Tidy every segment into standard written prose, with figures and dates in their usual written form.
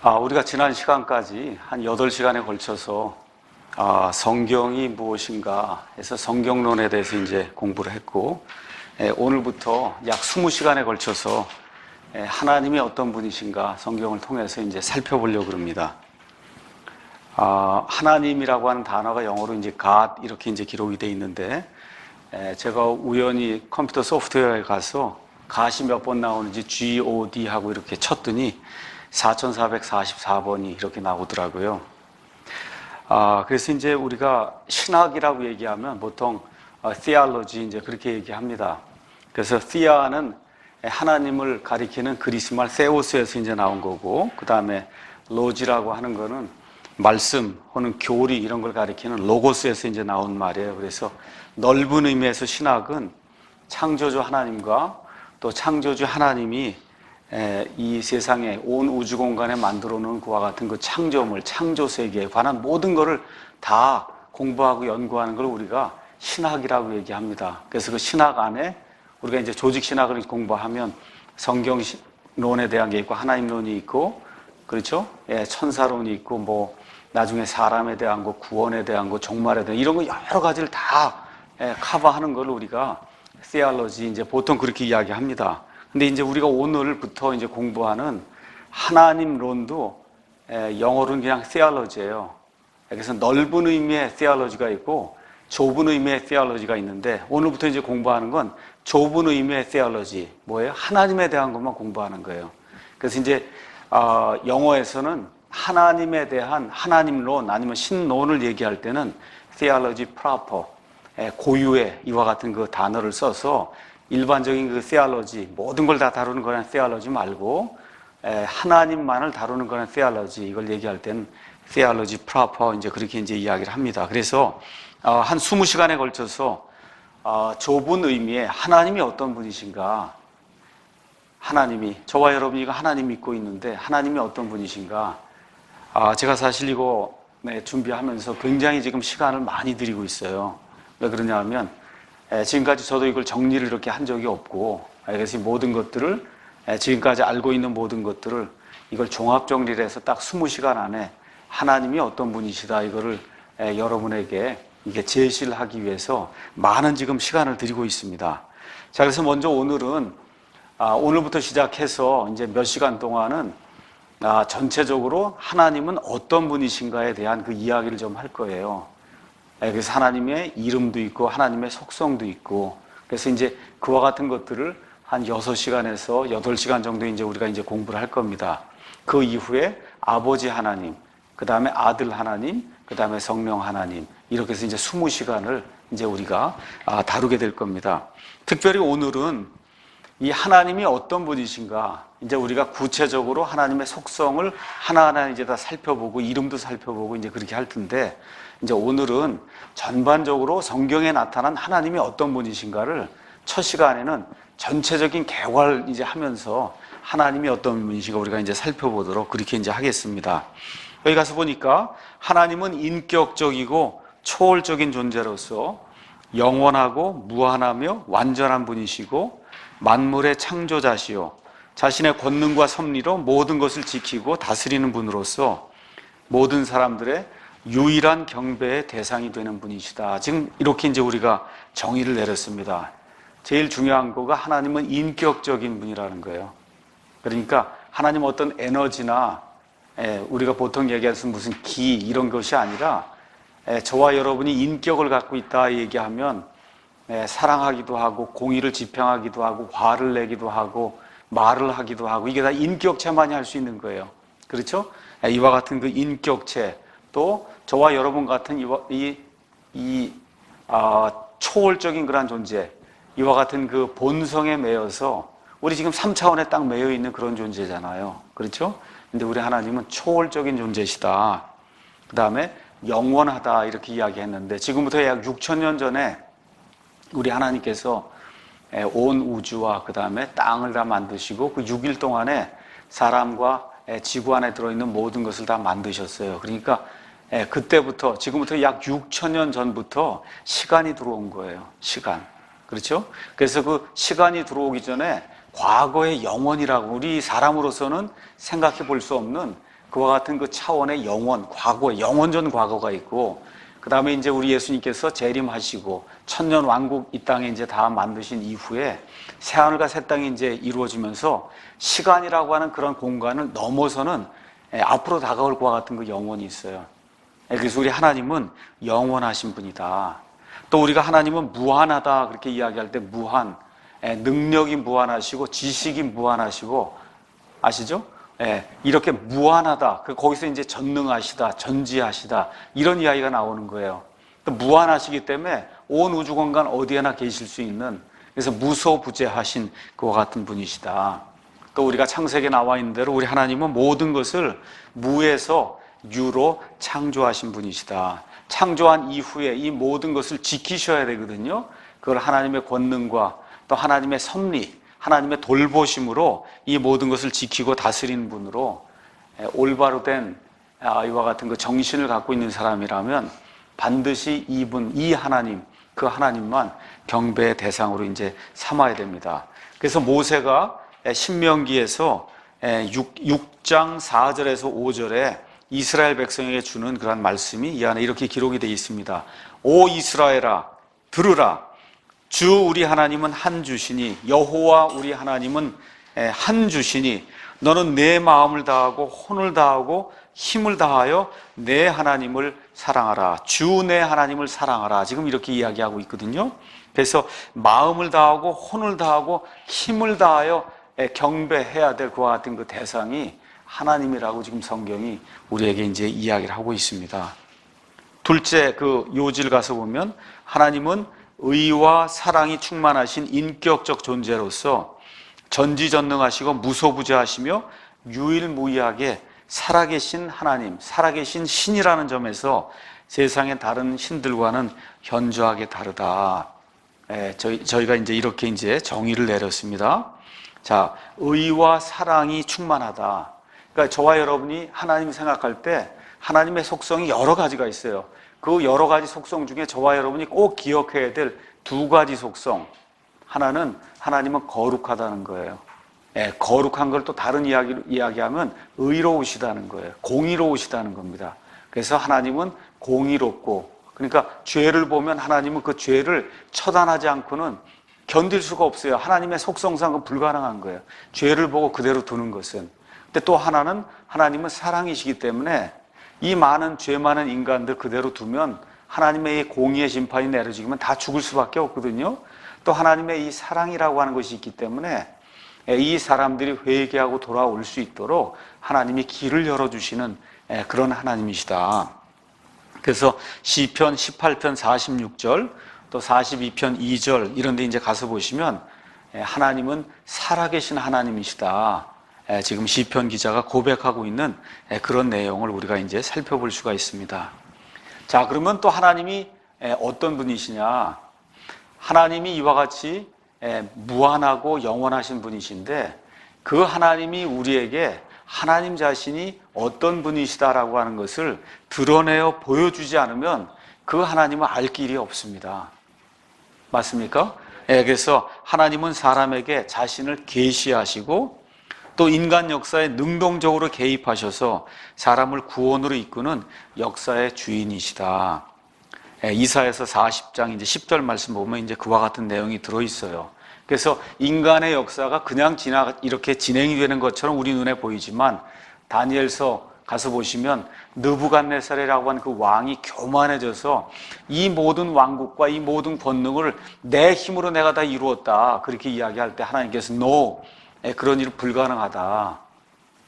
우리가 지난 시간까지 한 8시간에 걸쳐서 성경이 무엇인가 해서 성경론에 대해서 이제 공부를 했고, 오늘부터 약 20시간에 걸쳐서 하나님이 어떤 분이신가 성경을 통해서 이제 살펴보려고 합니다. 하나님이라고 하는 단어가 영어로 이제 God 이렇게 이제 기록이 되어 있는데, 제가 우연히 컴퓨터 소프트웨어에 가서 God이 몇 번 나오는지 GOD 하고 이렇게 쳤더니 4444번이 이렇게 나오더라고요. 그래서 이제 우리가 신학이라고 얘기하면 보통 theology 이제 그렇게 얘기합니다. 그래서 thea는 하나님을 가리키는 그리스말 세우스에서 이제 나온 거고, 그 다음에 로지라고 하는 거는 말씀 혹은 교리 이런 걸 가리키는 로고스에서 이제 나온 말이에요. 그래서 넓은 의미에서 신학은 창조주 하나님과 또 창조주 하나님이 이 세상에 온 우주 공간에 만들어 놓은 그와 같은 그 창조물, 창조 세계에 관한 모든 것을 다 공부하고 연구하는 걸 우리가 신학이라고 얘기합니다. 그래서 그 신학 안에 우리가 이제 조직 신학을 공부하면 성경론에 대한 게 있고 하나님론이 있고, 그렇죠? 천사론이 있고, 뭐 나중에 사람에 대한 거, 구원에 대한 거, 종말에 대한 이런 거 여러 가지를 다 커버하는 걸 우리가 theology 이제 보통 그렇게 이야기합니다. 근데 이제 우리가 오늘부터 이제 공부하는 하나님론도 영어로는 그냥 theology예요. 그래서 넓은 의미의 theology가 있고 좁은 의미의 theology가 있는데, 오늘부터 이제 공부하는 건 좁은 의미의 theology, 뭐예요? 하나님에 대한 것만 공부하는 거예요. 그래서 이제 영어에서는 하나님에 대한 하나님론 아니면 신론을 얘기할 때는 theology proper, 고유의 이와 같은 그 단어를 써서 일반적인 그 theology, 모든 걸 다 다루는 거는 theology 말고 하나님만을 다루는 거는 theology, 이걸 얘기할 때는 theology proper 이제 그렇게 이제 이야기를 합니다. 그래서 한 20시간에 걸쳐서 좁은 의미의 하나님이 어떤 분이신가, 하나님이, 저와 여러분이 하나님 믿고 있는데 하나님이 어떤 분이신가, 제가 사실 이거 준비하면서 굉장히 지금 시간을 많이 들이고 있어요. 왜 그러냐 하면 지금까지 저도 이걸 정리를 이렇게 한 적이 없고, 그래서 모든 것들을 지금까지 알고 있는 모든 것들을 이걸 종합 정리를 해서 딱 20시간 안에 하나님이 어떤 분이시다 이거를 여러분에게 이게 제시를 하기 위해서 많은 지금 시간을 들이고 있습니다. 자, 그래서 먼저 오늘은 오늘부터 시작해서 이제 몇 시간 동안은 전체적으로 하나님은 어떤 분이신가에 대한 그 이야기를 좀 할 거예요. 그래서 하나님의 이름도 있고 하나님의 속성도 있고, 그래서 이제 그와 같은 것들을 한 6시간에서 8시간 정도 이제 우리가 이제 공부를 할 겁니다. 그 이후에 아버지 하나님, 그 다음에 아들 하나님, 그 다음에 성령 하나님, 이렇게 해서 이제 20시간을 이제 우리가 다루게 될 겁니다. 특별히 오늘은 이 하나님이 어떤 분이신가, 이제 우리가 구체적으로 하나님의 속성을 하나하나 이제 다 살펴보고 이름도 살펴보고 이제 그렇게 할 텐데, 이제 오늘은 전반적으로 성경에 나타난 하나님이 어떤 분이신가를 첫 시간에는 전체적인 개괄 이제 하면서 하나님이 어떤 분이신가 우리가 이제 살펴보도록 그렇게 이제 하겠습니다. 여기 가서 보니까 하나님은 인격적이고 초월적인 존재로서 영원하고 무한하며 완전한 분이시고 만물의 창조자시요 자신의 권능과 섭리로 모든 것을 지키고 다스리는 분으로서 모든 사람들의 유일한 경배의 대상이 되는 분이시다. 지금 이렇게 이제 우리가 정의를 내렸습니다. 제일 중요한 거가 하나님은 인격적인 분이라는 거예요. 그러니까 하나님 어떤 에너지나 우리가 보통 얘기하는 무슨 기 이런 것이 아니라 저와 여러분이 인격을 갖고 있다 얘기하면 사랑하기도 하고 공의를 지평하기도 하고 화를 내기도 하고 말을 하기도 하고, 이게 다 인격체만이 할 수 있는 거예요. 그렇죠? 이와 같은 그 인격체, 또 저와 여러분 같은 초월적인 그런 존재, 이와 같은 그 본성에 매여서 우리 지금 3차원에 딱 매여 있는 그런 존재잖아요. 그렇죠? 근데 우리 하나님은 초월적인 존재시다. 그 다음에 영원하다 이렇게 이야기했는데, 지금부터 약 6,000년 전에 우리 하나님께서 온 우주와 그 다음에 땅을 다 만드시고 그 6일 동안에 사람과 지구 안에 들어있는 모든 것을 다 만드셨어요. 그러니까 그때부터 지금부터 약 6,000년 전부터 시간이 들어온 거예요. 시간. 그렇죠? 그래서 그 시간이 들어오기 전에 과거의 영원이라고, 우리 사람으로서는 생각해 볼 수 없는 그와 같은 그 차원의 영원, 과거, 영원전 과거가 있고, 그 다음에 이제 우리 예수님께서 재림하시고 천년 왕국 이 땅에 이제 다 만드신 이후에 새하늘과 새 땅이 이제 이루어지면서 시간이라고 하는 그런 공간을 넘어서는 앞으로 다가올 것과 같은 그 영혼이 있어요. 그래서 우리 하나님은 영원하신 분이다. 또 우리가 하나님은 무한하다 그렇게 이야기할 때 무한, 능력이 무한하시고 지식이 무한하시고, 아시죠? 이렇게 무한하다. 거기서 이제 전능하시다, 전지하시다 이런 이야기가 나오는 거예요. 또 무한하시기 때문에 온 우주 공간 어디에나 계실 수 있는, 그래서 무소부재하신 그와 같은 분이시다. 또 우리가 창세기에 나와 있는 대로 우리 하나님은 모든 것을 무에서 유로 창조하신 분이시다. 창조한 이후에 이 모든 것을 지키셔야 되거든요. 그걸 하나님의 권능과 또 하나님의 섭리, 하나님의 돌보심으로 이 모든 것을 지키고 다스리는 분으로, 올바로 된 이와 같은 그 정신을 갖고 있는 사람이라면 반드시 이분, 이 하나님, 그 하나님만 경배의 대상으로 이제 삼아야 됩니다. 그래서 모세가 신명기에서 6장 4절에서 5절에 이스라엘 백성에게 주는 그런 말씀이 이 안에 이렇게 기록이 되어 있습니다. 오 이스라엘아, 들으라. 주 우리 하나님은 한 주시니, 여호와 우리 하나님은 한 주시니, 너는 내 마음을 다하고 혼을 다하고 힘을 다하여 내 하나님을 사랑하라. 주 내 하나님을 사랑하라. 지금 이렇게 이야기하고 있거든요. 그래서 마음을 다하고 혼을 다하고 힘을 다하여 경배해야 될 그와 같은 그 대상이 하나님이라고 지금 성경이 우리에게 이제 이야기를 하고 있습니다. 둘째, 그 요지를 가서 보면 하나님은 의와 사랑이 충만하신 인격적 존재로서 전지전능하시고 무소부재하시며 유일무이하게 살아계신 하나님, 살아계신 신이라는 점에서 세상의 다른 신들과는 현저하게 다르다. 저희가 이제 이렇게 이제 정의를 내렸습니다. 자, 의와 사랑이 충만하다. 그러니까 저와 여러분이 하나님 생각할 때 하나님의 속성이 여러 가지가 있어요. 그 여러 가지 속성 중에 저와 여러분이 꼭 기억해야 될 두 가지 속성. 하나는 하나님은 거룩하다는 거예요. 거룩한 걸 또 다른 이야기로 이야기하면 의로우시다는 거예요. 공의로우시다는 겁니다. 그래서 하나님은 공의롭고, 그러니까 죄를 보면 하나님은 그 죄를 처단하지 않고는 견딜 수가 없어요. 하나님의 속성상 불가능한 거예요. 죄를 보고 그대로 두는 것은. 근데 또 하나는 하나님은 사랑이시기 때문에 이 많은 죄 많은 인간들 그대로 두면 하나님의 이 공의의 심판이 내려지면 다 죽을 수밖에 없거든요. 또 하나님의 이 사랑이라고 하는 것이 있기 때문에 이 사람들이 회개하고 돌아올 수 있도록 하나님이 길을 열어주시는 그런 하나님이시다. 그래서 시편 18편 46절 또 42편 2절 이런 데 이제 가서 보시면 하나님은 살아계신 하나님이시다. 지금 시편 기자가 고백하고 있는 그런 내용을 우리가 이제 살펴볼 수가 있습니다. 자, 그러면 또 하나님이 어떤 분이시냐? 하나님이 이와 같이 무한하고 영원하신 분이신데 그 하나님이 우리에게 하나님 자신이 어떤 분이시다라고 하는 것을 드러내어 보여주지 않으면 그 하나님을 알 길이 없습니다. 맞습니까? 그래서 하나님은 사람에게 자신을 계시하시고 또 인간 역사에 능동적으로 개입하셔서 사람을 구원으로 이끄는 역사의 주인이시다. 이사야서 40장 이제 10절 말씀 보면 이제 그와 같은 내용이 들어 있어요. 그래서 인간의 역사가 그냥 이렇게 진행이 되는 것처럼 우리 눈에 보이지만 다니엘서 가서 보시면 느부갓네살이라고 하는 그 왕이 교만해져서 이 모든 왕국과 이 모든 권능을 내 힘으로 내가 다 이루었다 그렇게 이야기할 때 하나님께서 No, 그런 일은 불가능하다.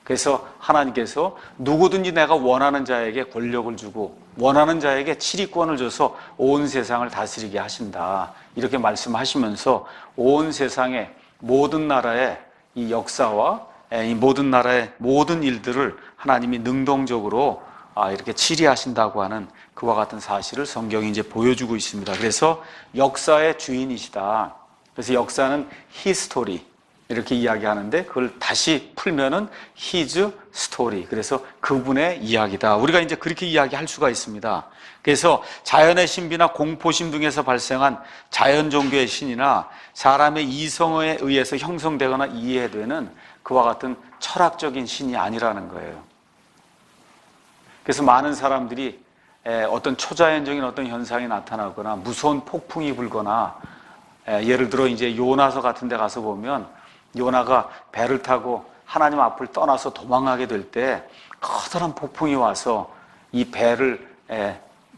그래서 하나님께서 누구든지 내가 원하는 자에게 권력을 주고 원하는 자에게 치리권을 줘서 온 세상을 다스리게 하신다. 이렇게 말씀하시면서 온 세상의 모든 나라의 이 역사와 이 모든 나라의 모든 일들을 하나님이 능동적으로 이렇게 치리하신다고 하는 그와 같은 사실을 성경이 이제 보여주고 있습니다. 그래서 역사의 주인이시다. 그래서 역사는 히스토리 이렇게 이야기하는데 그걸 다시 풀면은 His story. 그래서 그분의 이야기다. 우리가 이제 그렇게 이야기할 수가 있습니다. 그래서 자연의 신비나 공포심 등에서 발생한 자연 종교의 신이나 사람의 이성에 의해서 형성되거나 이해되는 그와 같은 철학적인 신이 아니라는 거예요. 그래서 많은 사람들이 어떤 초자연적인 어떤 현상이 나타나거나 무서운 폭풍이 불거나 예를 들어 이제 요나서 같은 데 가서 보면 요나가 배를 타고 하나님 앞을 떠나서 도망가게 될 때 커다란 폭풍이 와서 이 배를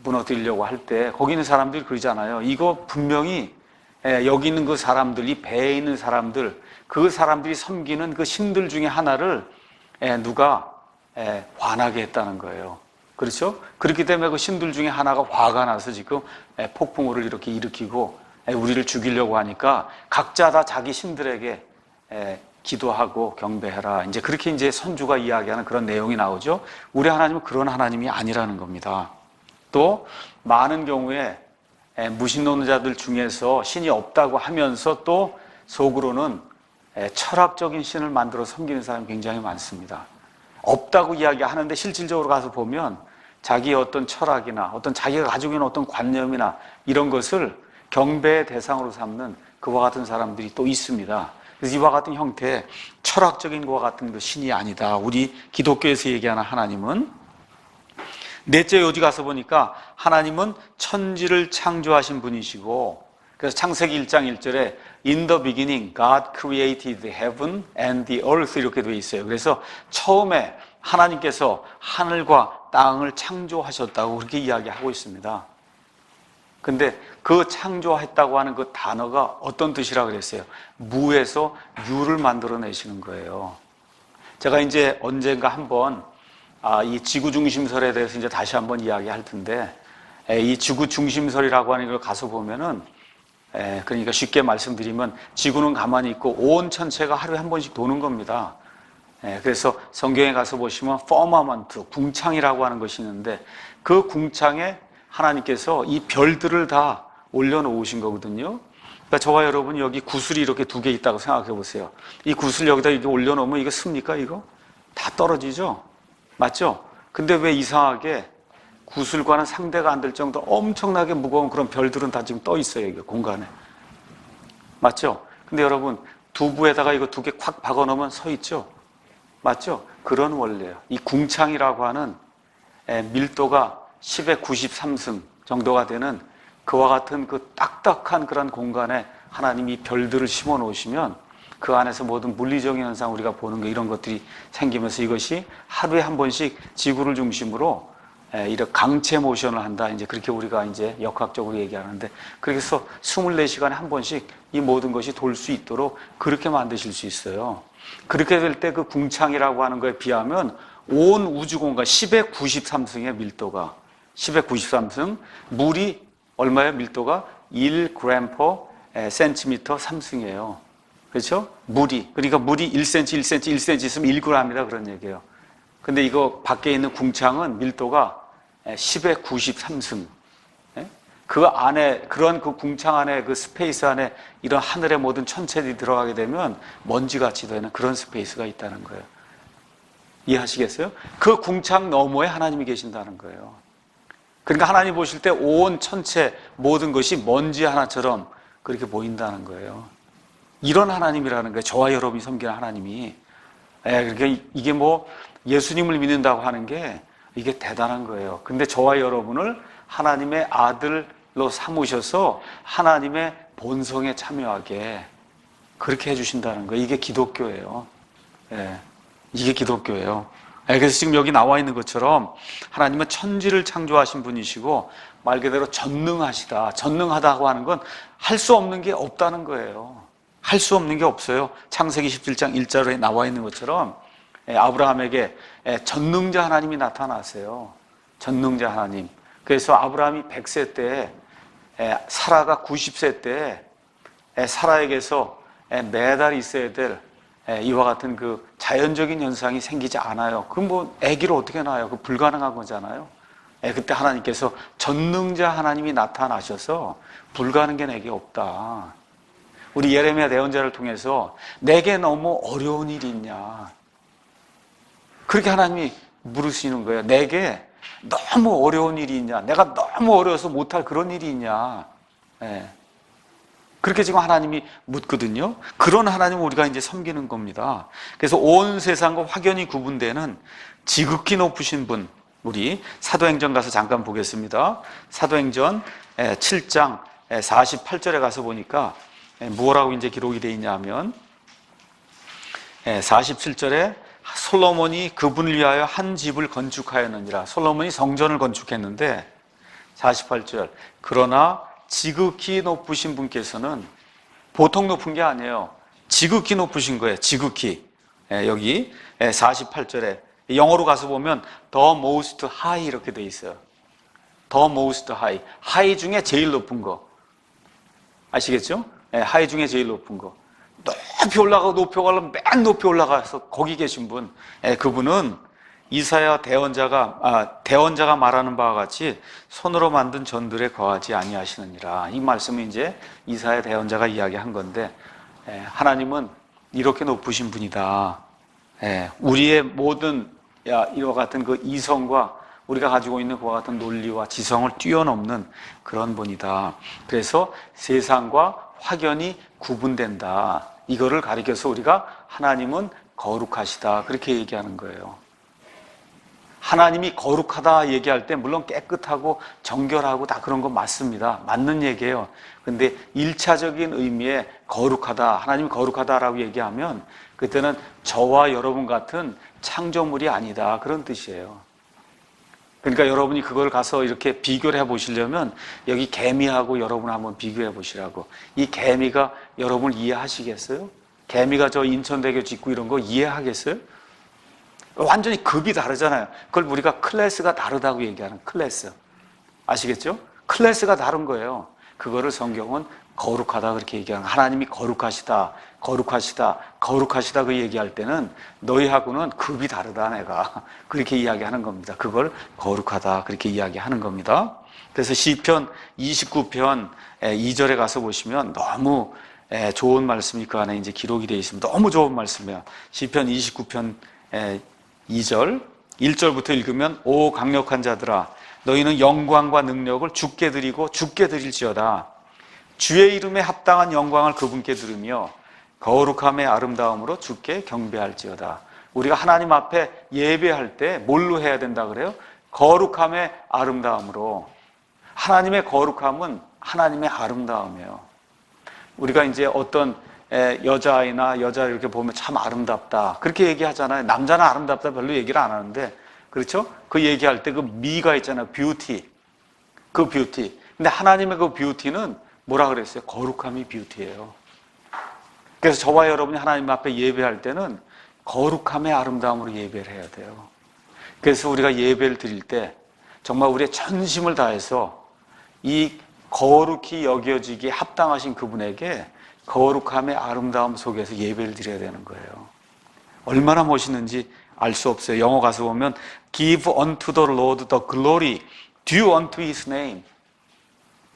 무너뜨리려고 할 때 거기 있는 사람들이 그러잖아요. 이거 분명히 여기 있는 그 사람들, 이 배에 있는 사람들, 그 사람들이 섬기는 그 신들 중에 하나를 누가 화나게 했다는 거예요. 그렇죠? 그렇기 때문에 그 신들 중에 하나가 화가 나서 지금 폭풍우를 이렇게 일으키고 우리를 죽이려고 하니까 각자 다 자기 신들에게 기도하고 경배해라. 이제 그렇게 이제 선주가 이야기하는 그런 내용이 나오죠. 우리 하나님은 그런 하나님이 아니라는 겁니다. 또 많은 경우에 무신론자들 중에서 신이 없다고 하면서 또 속으로는 철학적인 신을 만들어 섬기는 사람이 굉장히 많습니다. 없다고 이야기하는데 실질적으로 가서 보면 자기의 어떤 철학이나 어떤 자기가 가지고 있는 어떤 관념이나 이런 것을 경배의 대상으로 삼는 그와 같은 사람들이 또 있습니다. 그래서 이와 같은 형태의 철학적인 것과 같은 그 신이 아니다. 우리 기독교에서 얘기하는 하나님은 넷째 어디 가서 보니까 하나님은 천지를 창조하신 분이시고, 그래서 창세기 1장 1절에 In the beginning God created the heaven and the earth 이렇게 되어 있어요. 그래서 처음에 하나님께서 하늘과 땅을 창조하셨다고 그렇게 이야기하고 있습니다. 근데 그 창조했다고 하는 그 단어가 어떤 뜻이라 그랬어요? 무에서 유를 만들어내시는 거예요. 제가 이제 언젠가 한번 이 지구 중심설에 대해서 이제 다시 한번 이야기할 텐데, 이 지구 중심설이라고 하는 걸 가서 보면은, 그러니까 쉽게 말씀드리면 지구는 가만히 있고 온 천체가 하루에 한 번씩 도는 겁니다. 그래서 성경에 가서 보시면 퍼머먼트, 궁창이라고 하는 것이 있는데 그 궁창에 하나님께서 이 별들을 다 올려놓으신 거거든요. 그러니까 저와 여러분 여기 구슬이 이렇게 두 개 있다고 생각해 보세요. 이 구슬 여기다 이렇게 올려놓으면 이거 씁니까? 이거? 다 떨어지죠? 맞죠? 근데 왜 이상하게 구슬과는 상대가 안 될 정도 엄청나게 무거운 그런 별들은 다 지금 떠 있어요, 이게 공간에. 맞죠? 근데 여러분, 두부에다가 이거 두 개 콱 박아 놓으면 서 있죠? 맞죠? 그런 원리예요. 이 궁창이라고 하는 밀도가 10의 93승 정도가 되는 그와 같은 그 딱딱한 그런 공간에 하나님이 별들을 심어 놓으시면 그 안에서 모든 물리적인 현상 우리가 보는 거 이런 것들이 생기면서 이것이 하루에 한 번씩 지구를 중심으로 이렇게 강체 모션을 한다. 이제 그렇게 우리가 이제 역학적으로 얘기하는데, 그래서 24시간에 한 번씩 이 모든 것이 돌 수 있도록 그렇게 만드실 수 있어요. 그렇게 될 때 그 궁창이라고 하는 거에 비하면 온 우주 공간 10의 93승의 밀도가 10의 93승, 물이 얼마예요? 밀도가 1g per cm 3승이에요. 그렇죠? 물이. 그러니까 물이 1cm, 1cm, 1cm 있으면 1g이다 그런 얘기예요. 근데 이거 밖에 있는 궁창은 밀도가 10의 93승. 그 안에, 그런 그 궁창 안에, 그 스페이스 안에 이런 하늘의 모든 천체들이 들어가게 되면 먼지같이 되는 그런 스페이스가 있다는 거예요. 이해하시겠어요? 그 궁창 너머에 하나님이 계신다는 거예요. 그러니까 하나님 보실 때 온 천체 모든 것이 먼지 하나처럼 그렇게 보인다는 거예요. 이런 하나님이라는 거예요. 저와 여러분이 섬기는 하나님이. 그러니까 이게 뭐 예수님을 믿는다고 하는 게 이게 대단한 거예요. 근데 저와 여러분을 하나님의 아들로 삼으셔서 하나님의 본성에 참여하게 그렇게 해주신다는 거예요. 이게 기독교예요. 이게 기독교예요. 그래서 지금 여기 나와 있는 것처럼 하나님은 천지를 창조하신 분이시고 말 그대로 전능하시다. 전능하다고 하는 건 할 수 없는 게 없다는 거예요. 할 수 없는 게 없어요. 창세기 17장 1절에 나와 있는 것처럼 아브라함에게 전능자 하나님이 나타나세요. 전능자 하나님. 그래서 아브라함이 100세 때, 사라가 90세 때 사라에게서 매달 있어야 될 이와 같은 그 자연적인 현상이 생기지 않아요. 그럼 뭐 아기를 어떻게 낳아요? 그 불가능한 거잖아요. 그때 하나님께서 전능자 하나님이 나타나셔서 불가능한 내게 없다. 우리 예레미야 예언자를 통해서 내게 너무 어려운 일이 있냐. 그렇게 하나님이 물으시는 거예요. 내게 너무 어려운 일이 있냐. 내가 너무 어려워서 못할 그런 일이 있냐. 그렇게 지금 하나님이 묻거든요. 그런 하나님을 우리가 이제 섬기는 겁니다. 그래서 온 세상과 확연히 구분되는 지극히 높으신 분, 우리 사도행전 가서 잠깐 보겠습니다. 사도행전 7장 48절에 가서 보니까 뭐라고 이제 기록이 되어 있냐 하면 47절에 솔로몬이 그분을 위하여 한 집을 건축하였느니라. 솔로몬이 성전을 건축했는데 48절 그러나 지극히 높으신 분께서는 보통 높은 게 아니에요. 지극히 높으신 거예요. 지극히. 여기 48절에 영어로 가서 보면 the most high 이렇게 돼 있어요. the most high. 하이 중에 제일 높은 거. 아시겠죠? 하이 중에 제일 높은 거. 높이 올라가고 높이 올라가면 맨 높이 올라가서 거기 계신 분. 그분은 이사야 대언자가 말하는 바와 같이 손으로 만든 전들에 거하지 아니하시느니라. 이 말씀은 이제 이사야 대언자가 이야기한 건데 하나님은 이렇게 높으신 분이다. 우리의 모든 이와 같은 그 이성과 우리가 가지고 있는 그와 같은 논리와 지성을 뛰어넘는 그런 분이다. 그래서 세상과 확연히 구분된다. 이거를 가리켜서 우리가 하나님은 거룩하시다 그렇게 얘기하는 거예요. 하나님이 거룩하다 얘기할 때 물론 깨끗하고 정결하고 다 그런 거 맞습니다. 맞는 얘기예요. 근데 1차적인 의미의 거룩하다, 하나님이 거룩하다라고 얘기하면 그때는 저와 여러분 같은 창조물이 아니다 그런 뜻이에요. 그러니까 여러분이 그걸 가서 이렇게 비교를 해보시려면 여기 개미하고 여러분 한번 비교해 보시라고. 이 개미가 여러분을 이해하시겠어요? 개미가 저 인천대교 짓고 이런 거 이해하겠어요? 완전히 급이 다르잖아요. 그걸 우리가 클래스가 다르다고 얘기하는 클래스. 아시겠죠? 클래스가 다른 거예요. 그거를 성경은 거룩하다 그렇게 얘기하는, 하나님이 거룩하시다, 거룩하시다, 거룩하시다 그 얘기할 때는 너희하고는 급이 다르다 내가 그렇게 이야기하는 겁니다. 그걸 거룩하다 그렇게 이야기하는 겁니다. 그래서 시편 29편 2절에 가서 보시면 너무 좋은 말씀이 그 안에 이제 기록이 되어 있습니다. 너무 좋은 말씀이에요. 시편 29편 2절 1절부터 읽으면 오 강력한 자들아 너희는 영광과 능력을 주께 드리고 주께 드릴지어다. 주의 이름에 합당한 영광을 그분께 드리며 거룩함의 아름다움으로 주께 경배할지어다. 우리가 하나님 앞에 예배할 때 뭘로 해야 된다 그래요? 거룩함의 아름다움으로. 하나님의 거룩함은 하나님의 아름다움이에요. 우리가 이제 어떤 여자아이나 여자를 이렇게 보면 참 아름답다 그렇게 얘기하잖아요. 남자는 아름답다 별로 얘기를 안 하는데 그렇죠? 그 얘기할 때 그 미가 있잖아요. 뷰티. 그 뷰티. 근데 하나님의 그 뷰티는 뭐라 그랬어요? 거룩함이 뷰티예요. 그래서 저와 여러분이 하나님 앞에 예배할 때는 거룩함의 아름다움으로 예배를 해야 돼요. 그래서 우리가 예배를 드릴 때 정말 우리의 전심을 다해서 이 거룩히 여겨지기에 합당하신 그분에게 거룩함의 아름다움 속에서 예배를 드려야 되는 거예요. 얼마나 멋있는지 알 수 없어요. 영어 가서 보면 Give unto the Lord the glory due unto His name.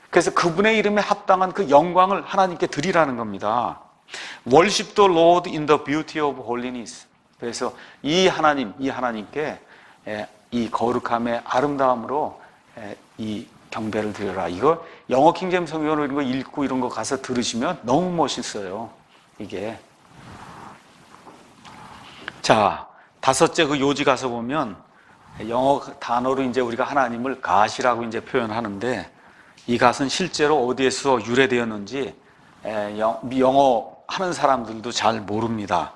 그래서 그분의 이름에 합당한 그 영광을 하나님께 드리라는 겁니다. Worship the Lord in the beauty of holiness. 그래서 이 하나님께 이 거룩함의 아름다움으로 이 경배를 드려라. 이거 영어 킹제임스 성경으로 이런 거 읽고 이런 거 가서 들으시면 너무 멋있어요. 이게. 자, 다섯째 그 요지 가서 보면 영어 단어로 이제 우리가 하나님을 God이라고 이제 표현하는데 이 God은 실제로 어디에서 유래되었는지 영어 하는 사람들도 잘 모릅니다.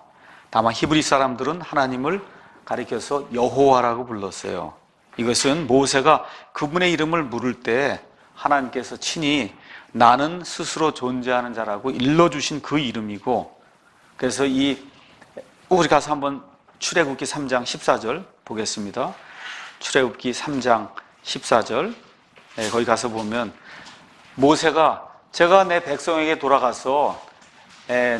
다만 히브리 사람들은 하나님을 가리켜서 여호와라고 불렀어요. 이것은 모세가 그분의 이름을 물을 때 하나님께서 친히 나는 스스로 존재하는 자라고 일러주신 그 이름이고, 그래서 우리 가서 한번 출애굽기 3장 14절 보겠습니다. 출애굽기 3장 14절 거기 가서 보면 모세가 제가 내 백성에게 돌아가서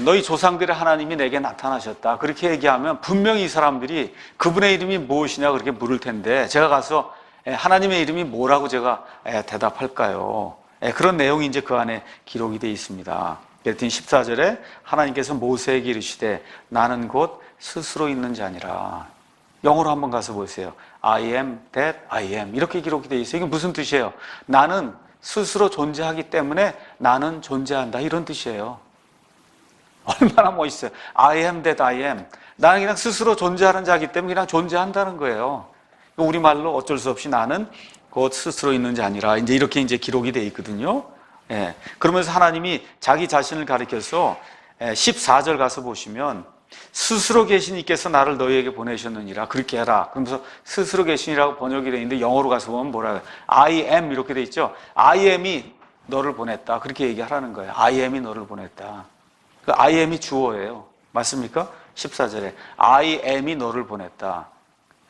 너희 조상들의 하나님이 내게 나타나셨다 그렇게 얘기하면 분명히 이 사람들이 그분의 이름이 무엇이냐 그렇게 물을 텐데 제가 가서 하나님의 이름이 뭐라고 제가 대답할까요? 그런 내용이 이제 그 안에 기록이 되어 있습니다. 그랬더니 14절에 하나님께서 모세에게 이르시되 나는 곧 스스로 있는 자니라. 영어로 한번 가서 보세요. I am that I am 이렇게 기록이 되어 있어요. 이게 무슨 뜻이에요? 나는 스스로 존재하기 때문에 나는 존재한다 이런 뜻이에요. 얼마나 멋있어요. I am that I am. 나는 그냥 스스로 존재하는 자이기 때문에 그냥 존재한다는 거예요. 우리말로 어쩔 수 없이 나는 곧 스스로 있는 자니라. 이제 이렇게 이제 기록이 되어 있거든요. 예. 그러면서 하나님이 자기 자신을 가리켜서 14절 가서 보시면 스스로 계신 이께서 나를 너희에게 보내셨느니라. 그렇게 해라. 그러면서 스스로 계신이라고 번역이 되어 있는데 영어로 가서 보면 뭐라 해요? I am 이렇게 되어 있죠. I am이 너를 보냈다. 그렇게 얘기하라는 거예요. I am이 너를 보냈다. 그 I am이 주어예요. 맞습니까? 14절에 I am이 너를 보냈다.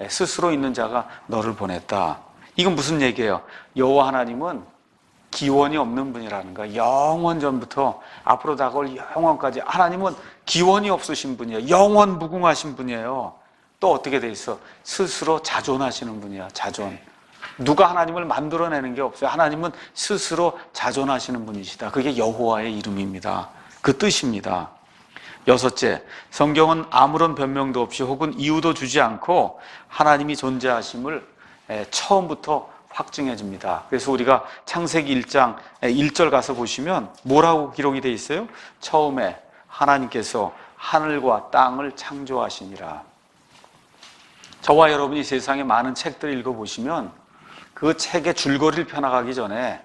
스스로 있는 자가 너를 보냈다. 이건 무슨 얘기예요? 여호와 하나님은 기원이 없는 분이라는 거예요. 영원 전부터 앞으로 다가올 영원까지 하나님은 기원이 없으신 분이에요. 영원 무궁하신 분이에요. 또 어떻게 돼 있어? 스스로 자존하시는 분이야. 자존. 누가 하나님을 만들어내는 게 없어요. 하나님은 스스로 자존하시는 분이시다. 그게 여호와의 이름입니다. 그 뜻입니다. 여섯째, 성경은 아무런 변명도 없이 혹은 이유도 주지 않고 하나님이 존재하심을 처음부터 확증해 줍니다. 그래서 우리가 창세기 1장 1절 가서 보시면 뭐라고 기록이 되어 있어요? 처음에 하나님께서 하늘과 땅을 창조하시니라. 저와 여러분이 세상에 많은 책들을 읽어보시면 그 책의 줄거리를 펴나가기 전에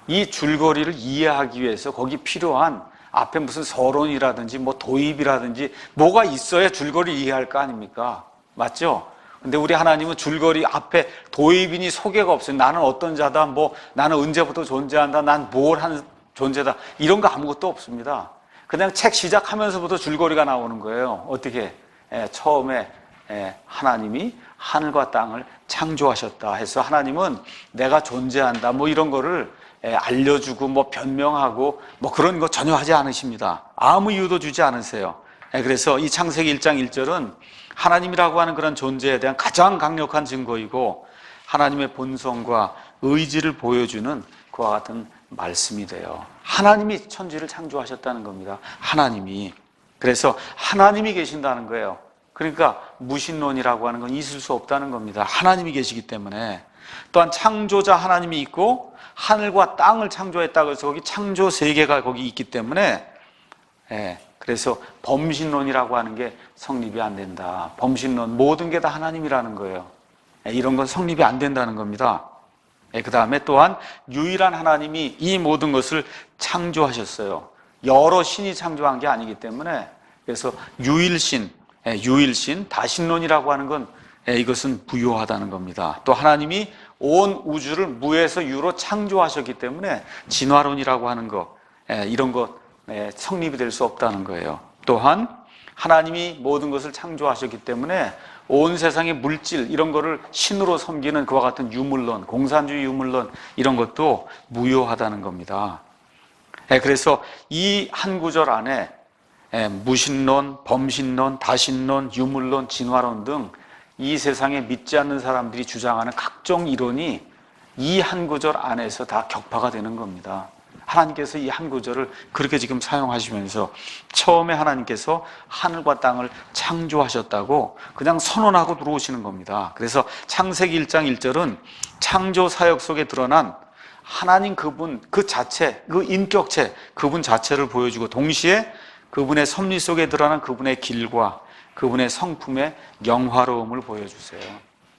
이 줄거리를 이해하기 위해서 거기 필요한 앞에 무슨 서론이라든지 뭐 도입이라든지 뭐가 있어야 줄거리를 이해할 거 아닙니까? 맞죠? 근데 우리 하나님은 줄거리 앞에 도입이니 소개가 없어요. 나는 어떤 자다, 뭐 나는 언제부터 존재한다, 난 뭘 한 존재다, 이런 거 아무것도 없습니다. 그냥 책 시작하면서부터 줄거리가 나오는 거예요. 어떻게? 처음에 하나님이 하늘과 땅을 창조하셨다 해서 하나님은 내가 존재한다 뭐 이런 거를 알려주고 뭐 변명하고 뭐 그런 거 전혀 하지 않으십니다. 아무 이유도 주지 않으세요. 그래서 이 창세기 1장 1절은 하나님이라고 하는 그런 존재에 대한 가장 강력한 증거이고 하나님의 본성과 의지를 보여주는 그와 같은 말씀이 돼요. 하나님이 천지를 창조하셨다는 겁니다. 하나님이. 그래서 하나님이 계신다는 거예요. 그러니까 무신론이라고 하는 건 있을 수 없다는 겁니다. 하나님이 계시기 때문에. 또한 창조자 하나님이 있고 하늘과 땅을 창조했다고 해서 거기 창조 세계가 거기 있기 때문에 그래서 범신론이라고 하는 게 성립이 안 된다. 범신론, 모든 게 다 하나님이라는 거예요. 이런 건 성립이 안 된다는 겁니다. 그 다음에 또한 유일한 하나님이 이 모든 것을 창조하셨어요. 여러 신이 창조한 게 아니기 때문에 그래서 유일신, 다신론이라고 하는 건 이것은 부요하다는 겁니다. 또 하나님이 온 우주를 무에서 유로 창조하셨기 때문에 진화론이라고 하는 것, 이런 것 성립이 될 수 없다는 거예요. 또한 하나님이 모든 것을 창조하셨기 때문에 온 세상의 물질 이런 거를 신으로 섬기는 그와 같은 유물론, 공산주의 유물론 이런 것도 무효하다는 겁니다. 그래서 이 한 구절 안에 무신론, 범신론, 다신론, 유물론, 진화론 등 이 세상에 믿지 않는 사람들이 주장하는 각종 이론이 이 한 구절 안에서 다 격파가 되는 겁니다. 하나님께서 이 한 구절을 그렇게 지금 사용하시면서 처음에 하나님께서 하늘과 땅을 창조하셨다고 그냥 선언하고 들어오시는 겁니다. 그래서 창세기 1장 1절은 창조 사역 속에 드러난 하나님 그분 그 자체, 그 인격체, 그분 자체를 보여주고 동시에 그분의 섭리 속에 드러난 그분의 길과 그분의 성품의 영화로움을 보여주세요.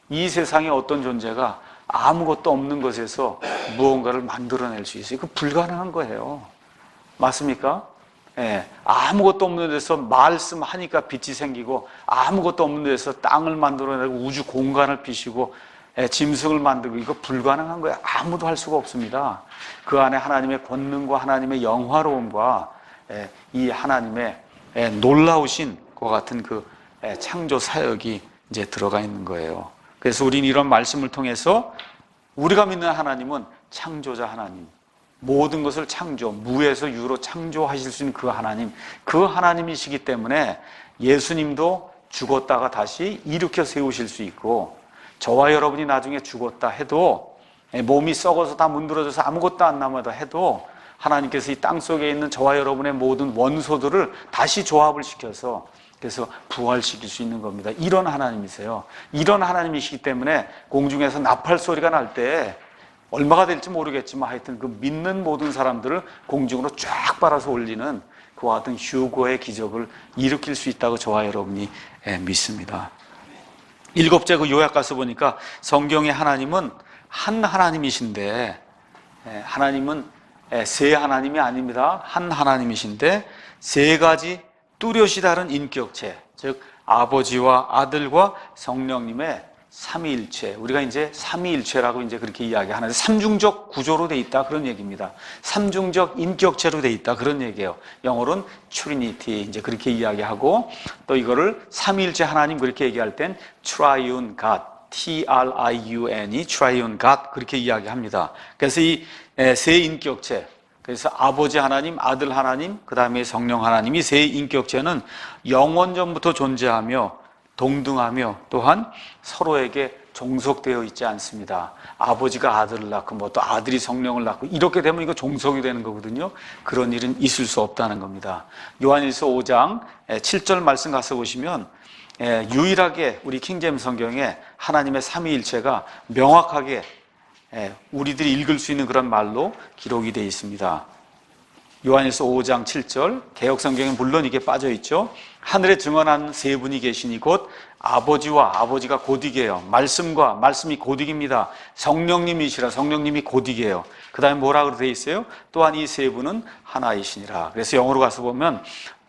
이 세상에 어떤 존재가 아무것도 없는 것에서 무언가를 만들어낼 수 있어요. 그 불가능한 거예요. 맞습니까? 아무것도 없는 데서 말씀하니까 빛이 생기고 아무것도 없는 데서 땅을 만들어내고 우주 공간을 피시고 짐승을 만들고 이거 불가능한 거예요. 아무도 할 수가 없습니다. 그 안에 하나님의 권능과 하나님의 영화로움과 이 하나님의 놀라우신 것 같은 그 창조 사역이 이제 들어가 있는 거예요. 그래서 우리는 이런 말씀을 통해서 우리가 믿는 하나님은 창조자 하나님, 모든 것을 창조, 무에서 유로 창조하실 수 있는 그 하나님, 그 하나님이시기 때문에 예수님도 죽었다가 다시 일으켜 세우실 수 있고 저와 여러분이 나중에 죽었다 해도 몸이 썩어서 다 문드러져서 아무것도 안 남아도 해도 하나님께서 이 땅 속에 있는 저와 여러분의 모든 원소들을 다시 조합을 시켜서 그래서 부활시킬 수 있는 겁니다. 이런 하나님이세요. 이런 하나님이시기 때문에 공중에서 나팔 소리가 날 때 얼마가 될지 모르겠지만 하여튼 그 믿는 모든 사람들을 공중으로 쫙 빨아서 올리는 그와 같은 휴거의 기적을 일으킬 수 있다고 저와 여러분이 믿습니다. 일곱째 그 요약 가서 보니까 성경의 하나님은 한 하나님이신데, 하나님은 세 하나님이 아닙니다. 한 하나님이신데 세 가지 뚜렷이 다른 인격체, 즉 아버지와 아들과 성령님의 삼위일체, 우리가 이제 삼위일체라고 이제 그렇게 이야기하는데 삼중적 구조로 돼 있다 그런 얘기입니다. 삼중적 인격체로 돼 있다 그런 얘기예요. 영어로는 트리니티 이제 그렇게 이야기하고, 또 이거를 삼위일체 하나님 그렇게 얘기할 땐 Triune God, T-R-I-U-N이 Triune God 그렇게 이야기합니다. 그래서 이 세 인격체, 그래서 아버지 하나님, 아들 하나님, 그 다음에 성령 하나님이 세 인격체는 영원전부터 존재하며 동등하며 또한 서로에게 종속되어 있지 않습니다. 아버지가 아들을 낳고 뭐 또 아들이 성령을 낳고 이렇게 되면 이거 종속이 되는 거거든요. 그런 일은 있을 수 없다는 겁니다. 요한일서 5장 7절 말씀 가서 보시면 유일하게 우리 킹제임스 성경에 하나님의 삼위일체가 명확하게 우리들이 읽을 수 있는 그런 말로 기록이 되어 있습니다. 요한일서 5장 7절, 개역성경에 물론 이게 빠져 있죠. 하늘에 증언하는 세 분이 계시니 곧 아버지와, 아버지가 곧이게요. 말씀과 말씀이 곧이깁니다. 성령님이시라, 성령님이 곧이게요. 그 다음에 뭐라고 되어 있어요? 또한 이 세 분은 하나이시니라. 그래서 영어로 가서 보면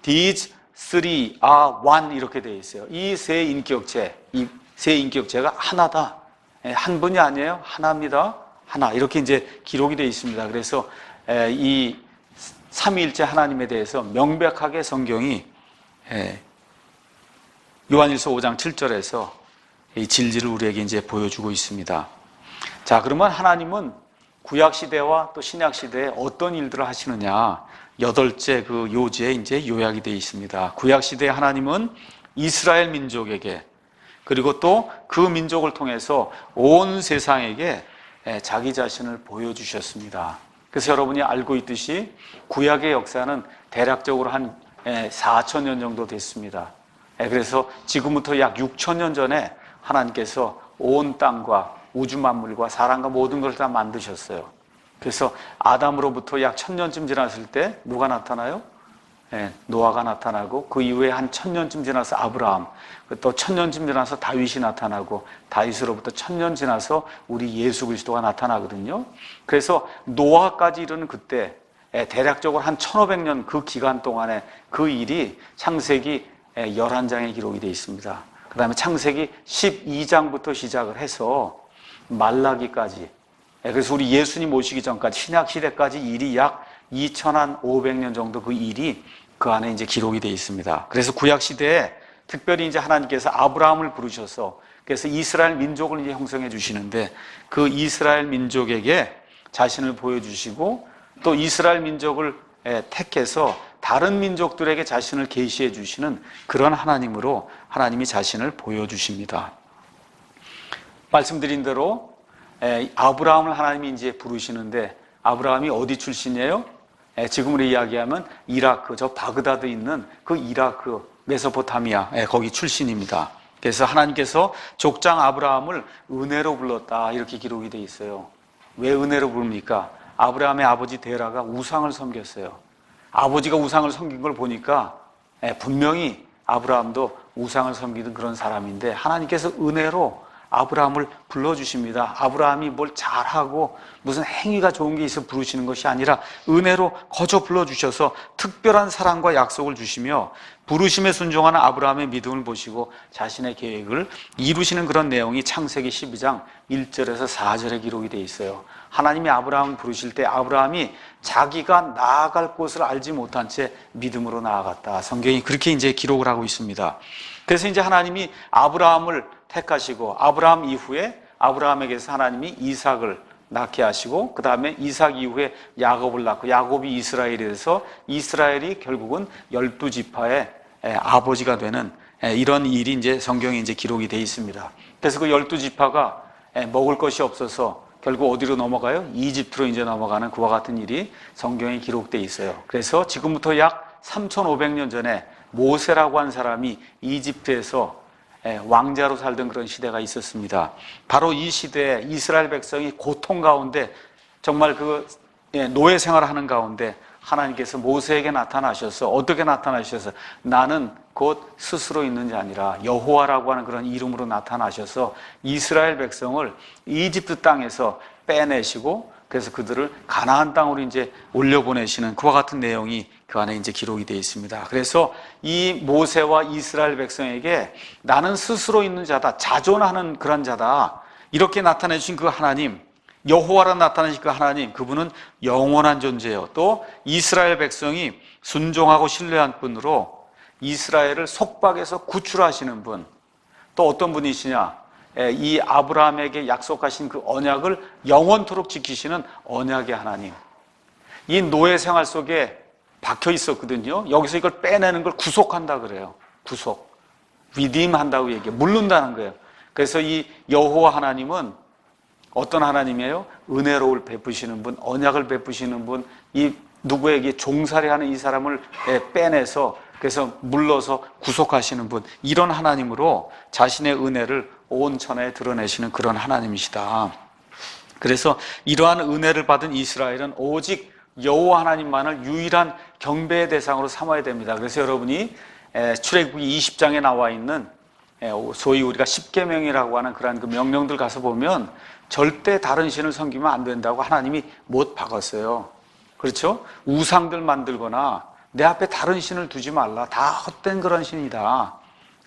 These three are one 이렇게 되어 있어요. 이 세 인격체, 이 세 인격체가 하나다. 한 분이 아니에요. 하나입니다. 하나. 이렇게 이제 기록이 되어 있습니다. 그래서 이 삼위일체 하나님에 대해서 명백하게 성경이 요한일서 5장 7절에서 이 진리를 우리에게 이제 보여주고 있습니다. 자, 그러면 하나님은 구약 시대와 또 신약 시대에 어떤 일들을 하시느냐? 8째 그 요지에 이제 요약이 되어 있습니다. 구약 시대 하나님은 이스라엘 민족에게, 그리고 또 그 민족을 통해서 온 세상에게 자기 자신을 보여주셨습니다. 그래서 여러분이 알고 있듯이 구약의 역사는 대략적으로 한 4,000년 정도 됐습니다. 그래서 지금부터 약 6,000년 전에 하나님께서 온 땅과 우주 만물과 사람과 모든 것을 다 만드셨어요. 그래서 아담으로부터 약 1,000년쯤 지났을 때 누가 나타나요? 노아가 나타나고, 그 이후에 한 1,000년쯤 지나서 아브라함, 또 1,000년쯤 지나서 다윗이 나타나고, 다윗으로부터 1,000년 지나서 우리 예수 그리스도가 나타나거든요. 그래서 노아까지 이르는 그때 대략적으로 한 1,500년 그 기간 동안에 그 일이 창세기 11장에 기록이 되어 있습니다. 그 다음에 창세기 12장부터 시작을 해서 말라기까지, 그래서 우리 예수님 오시기 전까지 신약 시대까지 일이 약 2,500년 정도 그 일이 그 안에 이제 기록이 되어 있습니다. 그래서 구약 시대에 특별히 이제 하나님께서 아브라함을 부르셔서 그래서 이스라엘 민족을 이제 형성해 주시는데, 그 이스라엘 민족에게 자신을 보여주시고 또 이스라엘 민족을 택해서 다른 민족들에게 자신을 계시해 주시는 그런 하나님으로 하나님이 자신을 보여주십니다. 말씀드린 대로 아브라함을 하나님이 이제 부르시는데, 아브라함이 어디 출신이에요? 지금으로 이야기하면 이라크, 저 바그다드 있는 그 이라크, 메소포타미아, 거기 출신입니다. 그래서 하나님께서 족장 아브라함을 은혜로 불렀다 이렇게 기록이 되어 있어요. 왜 은혜로 부릅니까? 아브라함의 아버지 데라가 우상을 섬겼어요. 아버지가 우상을 섬긴 걸 보니까 분명히 아브라함도 우상을 섬기던 그런 사람인데 하나님께서 은혜로 아브라함을 불러주십니다. 아브라함이 뭘 잘하고 무슨 행위가 좋은 게 있어 부르시는 것이 아니라 은혜로 거저 불러주셔서 특별한 사랑과 약속을 주시며 부르심에 순종하는 아브라함의 믿음을 보시고 자신의 계획을 이루시는 그런 내용이 창세기 12장 1절에서 4절에 기록이 되어 있어요. 하나님이 아브라함을 부르실 때 아브라함이 자기가 나아갈 곳을 알지 못한 채 믿음으로 나아갔다. 성경이 그렇게 이제 기록을 하고 있습니다. 그래서 이제 하나님이 아브라함을 택하시고 아브라함 이후에 아브라함에게서 하나님이 이삭을 낳게 하시고 그 다음에 이삭 이후에 야곱을 낳고 야곱이 이스라엘이 돼서 이스라엘이 결국은 12지파의 아버지가 되는 이런 일이 이제 성경에 이제 기록이 되어 있습니다. 그래서 그 12지파가 먹을 것이 없어서 결국 어디로 넘어가요? 이집트로 이제 넘어가는 그와 같은 일이 성경에 기록되어 있어요. 그래서 지금부터 약 3,500년 전에 모세라고 한 사람이 이집트에서 왕자로 살던 그런 시대가 있었습니다. 바로 이 시대에 이스라엘 백성이 고통 가운데 정말 그 노예 생활을 하는 가운데 하나님께서 모세에게 나타나셔서 어떻게 나타나셔서 나는 곧 스스로 있는 자 아니라 여호와라고 하는 그런 이름으로 나타나셔서 이스라엘 백성을 이집트 땅에서 빼내시고 그래서 그들을 가나안 땅으로 이제 올려보내시는 그와 같은 내용이 그 안에 이제 기록이 되어 있습니다. 그래서 이 모세와 이스라엘 백성에게 나는 스스로 있는 자다, 자존하는 그런 자다, 이렇게 나타내 주신 그 하나님, 여호와라 나타내신 그 하나님, 그분은 영원한 존재예요. 또 이스라엘 백성이 순종하고 신뢰한 분으로 이스라엘을 속박에서 구출하시는 분, 또 어떤 분이시냐, 이 아브라함에게 약속하신 그 언약을 영원토록 지키시는 언약의 하나님. 이 노예 생활 속에 박혀 있었거든요. 여기서 이걸 빼내는 걸 구속한다 그래요. 구속, redeem 한다고 얘기해요. 물른다는 거예요. 그래서 이 여호와 하나님은 어떤 하나님이에요? 은혜로울 베푸시는 분, 언약을 베푸시는 분, 이 누구에게 종살이하는 이 사람을 빼내서 그래서 물러서 구속하시는 분, 이런 하나님으로 자신의 은혜를 온 천하에 드러내시는 그런 하나님이시다. 그래서 이러한 은혜를 받은 이스라엘은 오직 여호와 하나님만을 유일한 경배의 대상으로 삼아야 됩니다. 그래서 여러분이 출애굽기 20장에 나와 있는 소위 우리가 십계명이라고 하는 그러한 그 명령들 가서 보면 절대 다른 신을 섬기면 안 된다고 하나님이 못 박았어요. 그렇죠? 우상들 만들거나 내 앞에 다른 신을 두지 말라. 다 헛된 그런 신이다.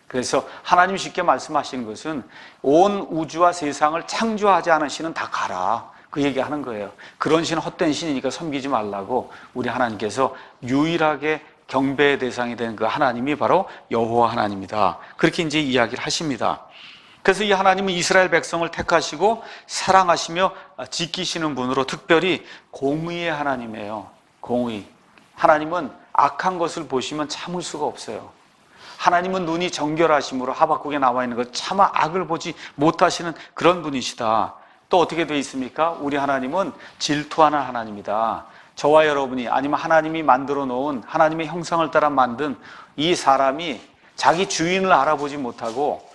그래서 하나님 쉽게 말씀하시는 것은 온 우주와 세상을 창조하지 않은 신은 다 가라. 그 얘기하는 거예요. 그런 신은 헛된 신이니까 섬기지 말라고 우리 하나님께서 유일하게 경배의 대상이 된 그 하나님이 바로 여호와 하나님이다. 그렇게 이제 이야기를 하십니다. 그래서 이 하나님은 이스라엘 백성을 택하시고 사랑하시며 지키시는 분으로 특별히 공의의 하나님이에요. 공의. 하나님은 악한 것을 보시면 참을 수가 없어요. 하나님은 눈이 정결하심으로 하박국에 나와 있는 것 차마 악을 보지 못하시는 그런 분이시다. 또 어떻게 되어 있습니까? 우리 하나님은 질투하는 하나님이다. 저와 여러분이 아니면 하나님이 만들어 놓은 하나님의 형상을 따라 만든 이 사람이 자기 주인을 알아보지 못하고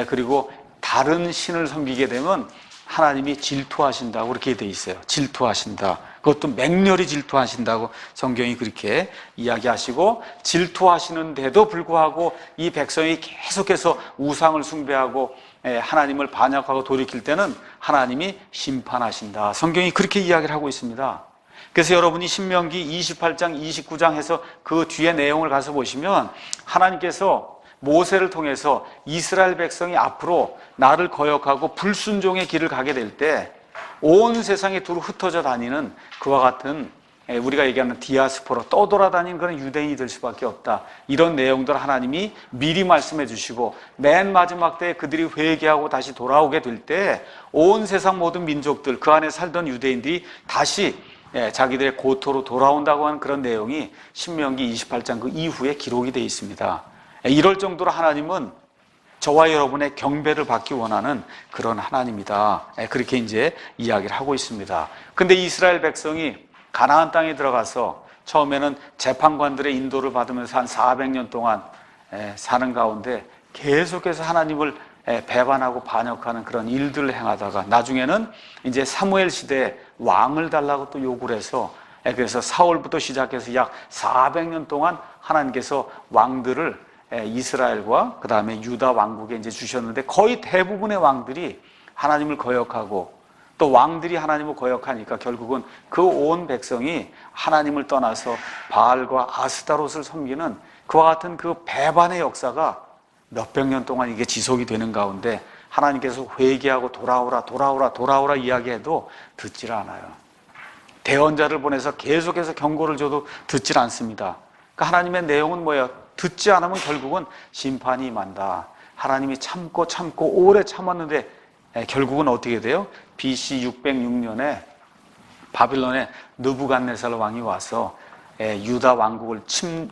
그리고 다른 신을 섬기게 되면 하나님이 질투하신다고 그렇게 되어 있어요. 질투하신다. 그것도 맹렬히 질투하신다고 성경이 그렇게 이야기하시고, 질투하시는데도 불구하고 이 백성이 계속해서 우상을 숭배하고 하나님을 반역하고 돌이킬 때는 하나님이 심판하신다. 성경이 그렇게 이야기를 하고 있습니다. 그래서 여러분이 신명기 28장, 29장 해서 그 뒤에 내용을 가서 보시면 하나님께서 모세를 통해서 이스라엘 백성이 앞으로 나를 거역하고 불순종의 길을 가게 될 때 온 세상에 두루 흩어져 다니는 그와 같은 우리가 얘기하는 디아스포라, 떠돌아다니는 그런 유대인이 될 수밖에 없다. 이런 내용들 하나님이 미리 말씀해 주시고 맨 마지막 때에 그들이 회개하고 다시 돌아오게 될 때 온 세상 모든 민족들, 그 안에 살던 유대인들이 다시 자기들의 고토로 돌아온다고 하는 그런 내용이 신명기 28장 그 이후에 기록이 되어 있습니다. 이럴 정도로 하나님은 저와 여러분의 경배를 받기 원하는 그런 하나님이다. 그렇게 이제 이야기를 하고 있습니다. 근데 이스라엘 백성이 가나안 땅에 들어가서 처음에는 재판관들의 인도를 받으면서 한 400년 동안 사는 가운데 계속해서 하나님을 배반하고 반역하는 그런 일들을 행하다가 나중에는 이제 사무엘 시대에 왕을 달라고 또 요구를 해서 그래서 사울부터 시작해서 약 400년 동안 하나님께서 왕들을 이스라엘과 그 다음에 유다 왕국에 이제 주셨는데 거의 대부분의 왕들이 하나님을 거역하고 또 왕들이 하나님을 거역하니까 결국은 그 온 백성이 하나님을 떠나서 바알과 아스타롯을 섬기는 그와 같은 그 배반의 역사가 몇백 년 동안 이게 지속이 되는 가운데 하나님께서 회개하고 돌아오라 이야기해도 듣질 않아요. 대언자를 보내서 계속해서 경고를 줘도 듣질 않습니다. 그러니까 하나님의 내용은 뭐예요? 듣지 않으면 결국은 심판이 임한다. 하나님이 참고 오래 참았는데 결국은 어떻게 돼요? BC 606년에 바빌론의 느부갓네살 왕이 와서 유다 왕국을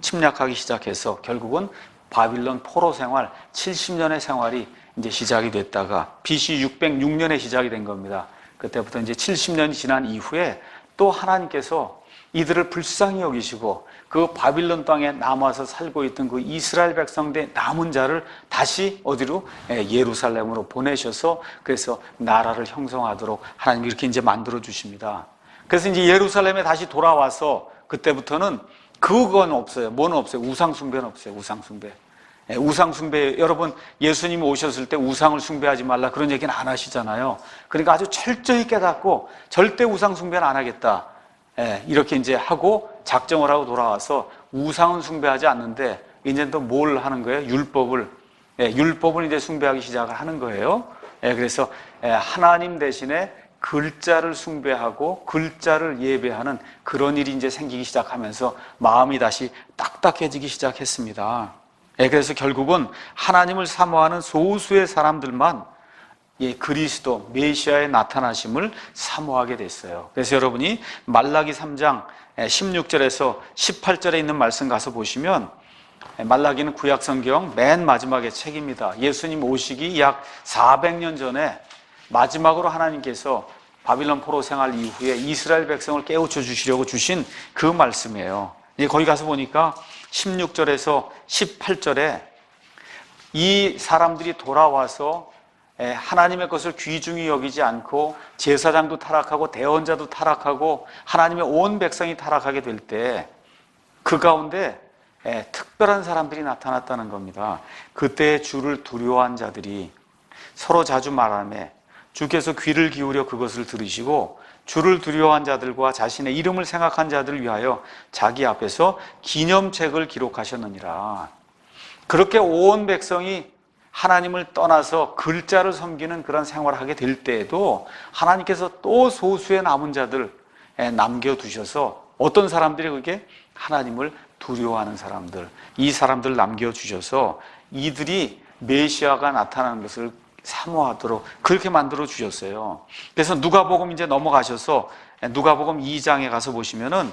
침략하기 시작해서 결국은 바빌론 포로 생활 70년의 생활이 이제 시작이 됐다가 BC 606년에 시작이 된 겁니다. 그때부터 이제 70년이 지난 이후에 또 하나님께서 이들을 불쌍히 여기시고 그 바빌론 땅에 남아서 살고 있던 그 이스라엘 백성들의 남은 자를 다시 어디로? 예루살렘으로 보내셔서 그래서 나라를 형성하도록 하나님이 이렇게 이제 만들어 주십니다. 그래서 이제 예루살렘에 다시 돌아와서 그때부터는 그건 없어요. 뭐는 없어요? 우상숭배는 없어요. 우상숭배. 우상숭배, 여러분 예수님이 오셨을 때 우상을 숭배하지 말라 그런 얘기는 안 하시잖아요. 그러니까 아주 철저히 깨닫고 절대 우상숭배는 안 하겠다, 이렇게 이제 하고 작정을 하고 돌아와서 우상은 숭배하지 않는데 이제 또 뭘 하는 거예요? 율법을 이제 숭배하기 시작을 하는 거예요. 그래서 하나님 대신에 글자를 숭배하고 글자를 예배하는 그런 일이 이제 생기기 시작하면서 마음이 다시 딱딱해지기 시작했습니다. 그래서 결국은 하나님을 사모하는 소수의 사람들만 그리스도 메시아의 나타나심을 사모하게 됐어요. 그래서 여러분이 말라기 3장 16절에서 18절에 있는 말씀 가서 보시면, 말라기는 구약성경 맨 마지막의 책입니다. 예수님 오시기 약 400년 전에 마지막으로 하나님께서 바빌론 포로 생활 이후에 이스라엘 백성을 깨우쳐 주시려고 주신 그 말씀이에요. 이제 거기 가서 보니까 16절에서 18절에 이 사람들이 돌아와서 하나님의 것을 귀중히 여기지 않고 제사장도 타락하고 대언자도 타락하고 하나님의 온 백성이 타락하게 될 때 그 가운데 특별한 사람들이 나타났다는 겁니다. 그때 주를 두려워한 자들이 서로 자주 말하며 주께서 귀를 기울여 그것을 들으시고 주를 두려워한 자들과 자신의 이름을 생각한 자들을 위하여 자기 앞에서 기념책을 기록하셨느니라. 그렇게 온 백성이 하나님을 떠나서 글자를 섬기는 그런 생활을 하게 될 때에도 하나님께서 또 소수의 남은 자들 남겨두셔서, 어떤 사람들이 그게 하나님을 두려워하는 사람들, 이 사람들 남겨주셔서 이들이 메시아가 나타나는 것을 사모하도록 그렇게 만들어 주셨어요. 그래서 누가복음 이제 넘어가셔서 누가복음 2장에 가서 보시면은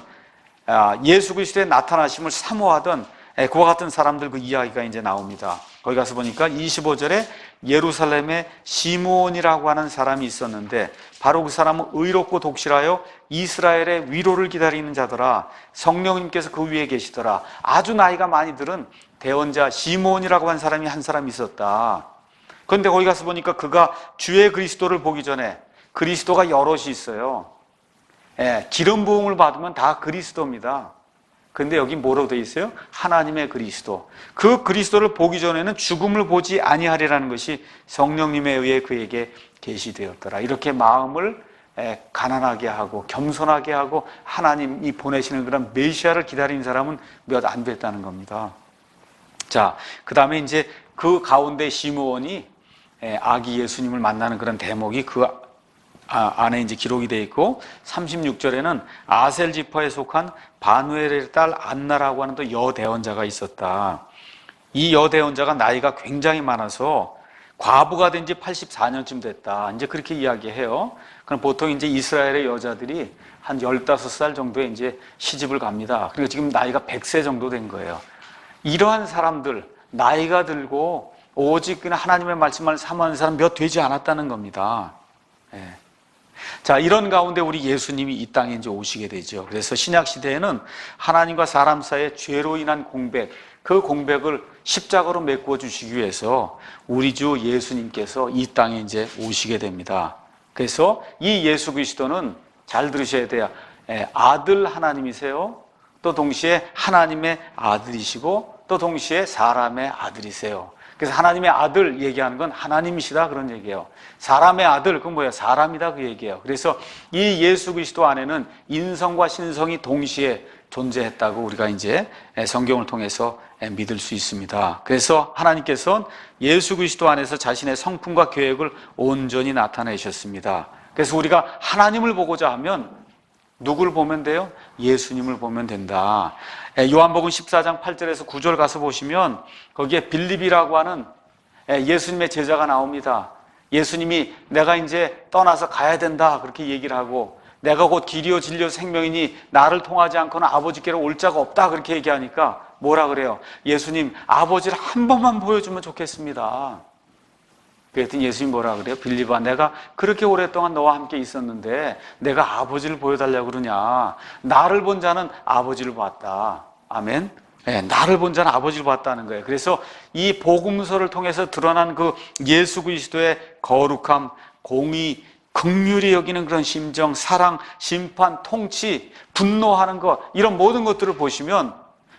예수 그리스도의 나타나심을 사모하던 그와 같은 사람들 그 이야기가 이제 나옵니다. 거기 가서 보니까 25절에 예루살렘에 시므온이라고 하는 사람이 있었는데 바로 그 사람은 의롭고 독실하여 이스라엘의 위로를 기다리는 자더라. 성령님께서 그 위에 계시더라. 아주 나이가 많이 들은 대언자 시므온이라고 한 사람이 한 사람 있었다. 그런데 거기 가서 보니까 그가 주의 그리스도를 보기 전에, 그리스도가 여럿이 있어요. 기름 부음을 받으면 다 그리스도입니다. 그런데 여기 뭐로 되어 있어요? 하나님의 그리스도. 그 그리스도를 보기 전에는 죽음을 보지 아니하리라는 것이 성령님에 의해 그에게 계시되었더라. 이렇게 마음을 가난하게 하고 겸손하게 하고 하나님이 보내시는 그런 메시아를 기다리는 사람은 몇 안 됐다는 겁니다. 자, 그 다음에 이제 그 가운데 시므온이 아기 예수님을 만나는 그런 대목이 그 안에 이제 기록이 되어 있고, 36절에는 아셀 지파에 속한 바누엘의 딸 안나라고 하는 또 여대원자가 있었다. 이 여대원자가 나이가 굉장히 많아서 과부가 된 지 84년쯤 됐다. 이제 그렇게 이야기해요. 그럼 보통 이제 이스라엘의 여자들이 한 15살 정도에 이제 시집을 갑니다. 그리고 지금 나이가 100세 정도 된 거예요. 이러한 사람들, 나이가 들고 오직 그냥 하나님의 말씀을 사모하는 사람 몇 되지 않았다는 겁니다. 자, 이런 가운데 우리 예수님이 이 땅에 이제 오시게 되죠. 그래서 신약 시대에는 하나님과 사람 사이의 죄로 인한 공백, 그 공백을 십자가로 메꾸어 주시기 위해서 우리 주 예수님께서 이 땅에 이제 오시게 됩니다. 그래서 이 예수 그리스도는 잘 들으셔야 돼요. 아들 하나님이세요. 또 동시에 하나님의 아들이시고 또 동시에 사람의 아들이세요. 그래서 하나님의 아들 얘기하는 건 하나님이시다 그런 얘기예요. 사람의 아들, 그건 뭐예요? 사람이다 그 얘기예요. 그래서 이 예수 그리스도 안에는 인성과 신성이 동시에 존재했다고 우리가 이제 성경을 통해서 믿을 수 있습니다. 그래서 하나님께서는 예수 그리스도 안에서 자신의 성품과 계획을 온전히 나타내셨습니다. 그래서 우리가 하나님을 보고자 하면 누구를 보면 돼요? 예수님을 보면 된다. 요한복음 14장 8절에서 9절 가서 보시면 거기에 빌립이라고 하는 예수님의 제자가 나옵니다. 예수님이 내가 이제 떠나서 가야 된다 그렇게 얘기를 하고, 내가 곧 길이요 진리요 생명이니 나를 통하지 않고는 아버지께로 올 자가 없다 그렇게 얘기하니까 뭐라 그래요? 예수님, 아버지를 한 번만 보여주면 좋겠습니다. 그랬더니 예수님이 뭐라 그래요? 빌립아, 내가 그렇게 오랫동안 너와 함께 있었는데 내가 아버지를 보여달라고 그러냐? 나를 본 자는 아버지를 봤다. 아멘. 나를 본 자는 아버지를 봤다는 거예요. 그래서 이 복음서를 통해서 드러난 그 예수 그리스도의 거룩함, 공의, 긍휼히 여기는 그런 심정, 사랑, 심판, 통치, 분노하는 것, 이런 모든 것들을 보시면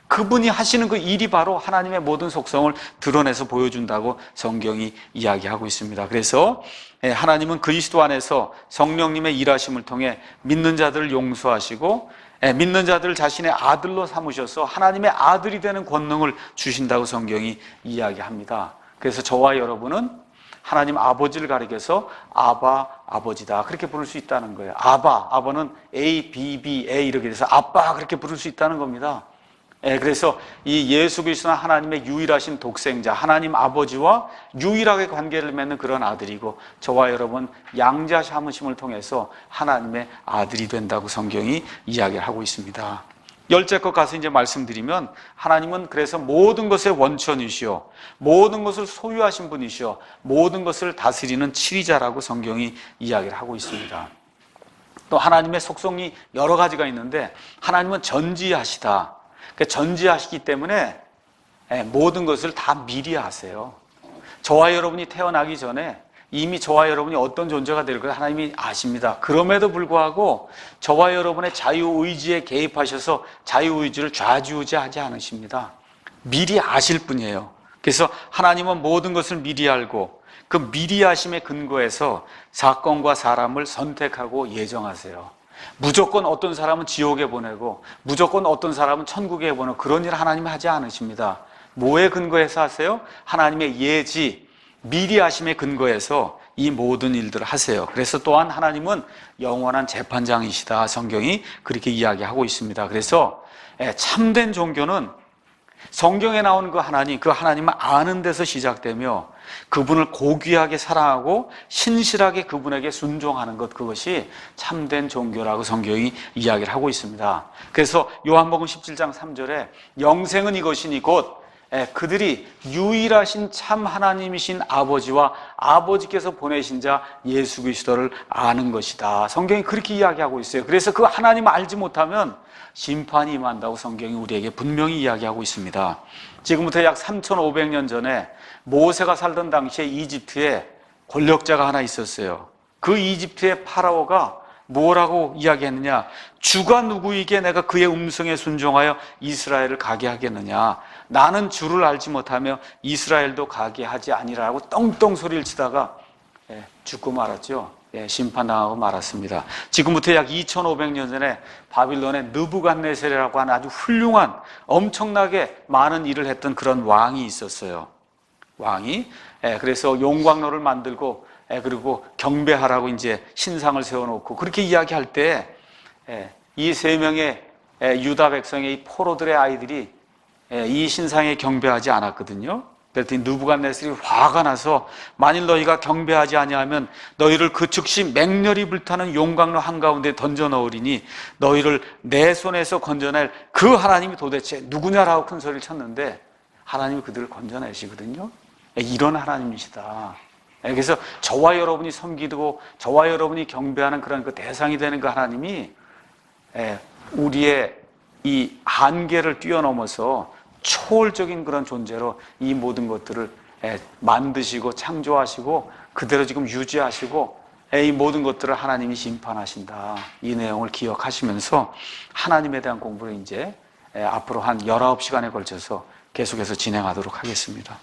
그분이 하시는 그 일이 바로 하나님의 모든 속성을 드러내서 보여준다고 성경이 이야기하고 있습니다. 그래서 하나님은 그리스도 안에서 성령님의 일하심을 통해 믿는 자들을 용서하시고 믿는 자들을 자신의 아들로 삼으셔서 하나님의 아들이 되는 권능을 주신다고 성경이 이야기합니다. 그래서 저와 여러분은 하나님 아버지를 가리켜서 아바, 아버지다 그렇게 부를 수 있다는 거예요. 아바는 A, B, B, A 이렇게 돼서 아빠 그렇게 부를 수 있다는 겁니다. 그래서 이 예수 그리스도는 하나님의 유일하신 독생자, 하나님 아버지와 유일하게 관계를 맺는 그런 아들이고 저와 여러분 양자 삼으심을 통해서 하나님의 아들이 된다고 성경이 이야기를 하고 있습니다. 열째 것 가서 이제 말씀드리면 하나님은 그래서 모든 것의 원천이시오, 모든 것을 소유하신 분이시오, 모든 것을 다스리는 치리자라고 성경이 이야기를 하고 있습니다. 또 하나님의 속성이 여러 가지가 있는데 하나님은 전지하시다. 전지하시기 때문에 모든 것을 다 미리 아세요. 저와 여러분이 태어나기 전에 이미 저와 여러분이 어떤 존재가 될 걸 하나님이 아십니다. 그럼에도 불구하고 저와 여러분의 자유의지에 개입하셔서 자유의지를 좌지우지하지 않으십니다. 미리 아실 뿐이에요. 그래서 하나님은 모든 것을 미리 알고 그 미리 아심에 근거해서 사건과 사람을 선택하고 예정하세요. 무조건 어떤 사람은 지옥에 보내고 무조건 어떤 사람은 천국에 보내고 그런 일을 하나님은 하지 않으십니다. 뭐에 근거해서 하세요? 하나님의 예지, 미리 아심에 근거해서 이 모든 일들을 하세요. 그래서 또한 하나님은 영원한 재판장이시다. 성경이 그렇게 이야기하고 있습니다. 그래서 참된 종교는 성경에 나오는 그 하나님을 아는 데서 시작되며 그분을 고귀하게 사랑하고 신실하게 그분에게 순종하는 것, 그것이 참된 종교라고 성경이 이야기를 하고 있습니다. 그래서 요한복음 17장 3절에 영생은 이것이니 곧 그들이 유일하신 참 하나님이신 아버지와 아버지께서 보내신 자 예수 그리스도를 아는 것이다. 성경이 그렇게 이야기하고 있어요. 그래서 그 하나님을 알지 못하면 심판이 임한다고 성경이 우리에게 분명히 이야기하고 있습니다. 지금부터 약 3,500년 전에 모세가 살던 당시에 이집트에 권력자가 하나 있었어요. 그 이집트의 파라오가 뭐라고 이야기했느냐? 주가 누구이기에 내가 그의 음성에 순종하여 이스라엘을 가게 하겠느냐? 나는 주를 알지 못하며 이스라엘도 가게 하지 아니라고 떵떵 소리를 치다가 죽고 말았죠. 심판당하고 말았습니다. 지금부터 약 2,500년 전에 바빌론의 느부갓네살이라고 하는 아주 훌륭한 엄청나게 많은 일을 했던 그런 왕이 있었어요. 왕이 그래서 용광로를 만들고 그리고 경배하라고 이제 신상을 세워놓고 그렇게 이야기할 때 이 세 명의 유다 백성의 이 포로들의 아이들이 이 신상에 경배하지 않았거든요. 그랬더니 느부갓네살이 화가 나서 만일 너희가 경배하지 아니하면 너희를 그 즉시 맹렬히 불타는 용광로 한가운데 던져 넣으리니 너희를 내 손에서 건져낼 그 하나님이 도대체 누구냐라고 큰 소리를 쳤는데 하나님이 그들을 건져내시거든요. 이런 하나님이시다. 그래서 저와 여러분이 섬기고 저와 여러분이 경배하는 그런 그 대상이 되는 그 하나님이 우리의 이 한계를 뛰어넘어서 초월적인 그런 존재로 이 모든 것들을 만드시고 창조하시고 그대로 지금 유지하시고 이 모든 것들을 하나님이 심판하신다. 이 내용을 기억하시면서 하나님에 대한 공부를 이제 앞으로 한 19시간에 걸쳐서 계속해서 진행하도록 하겠습니다.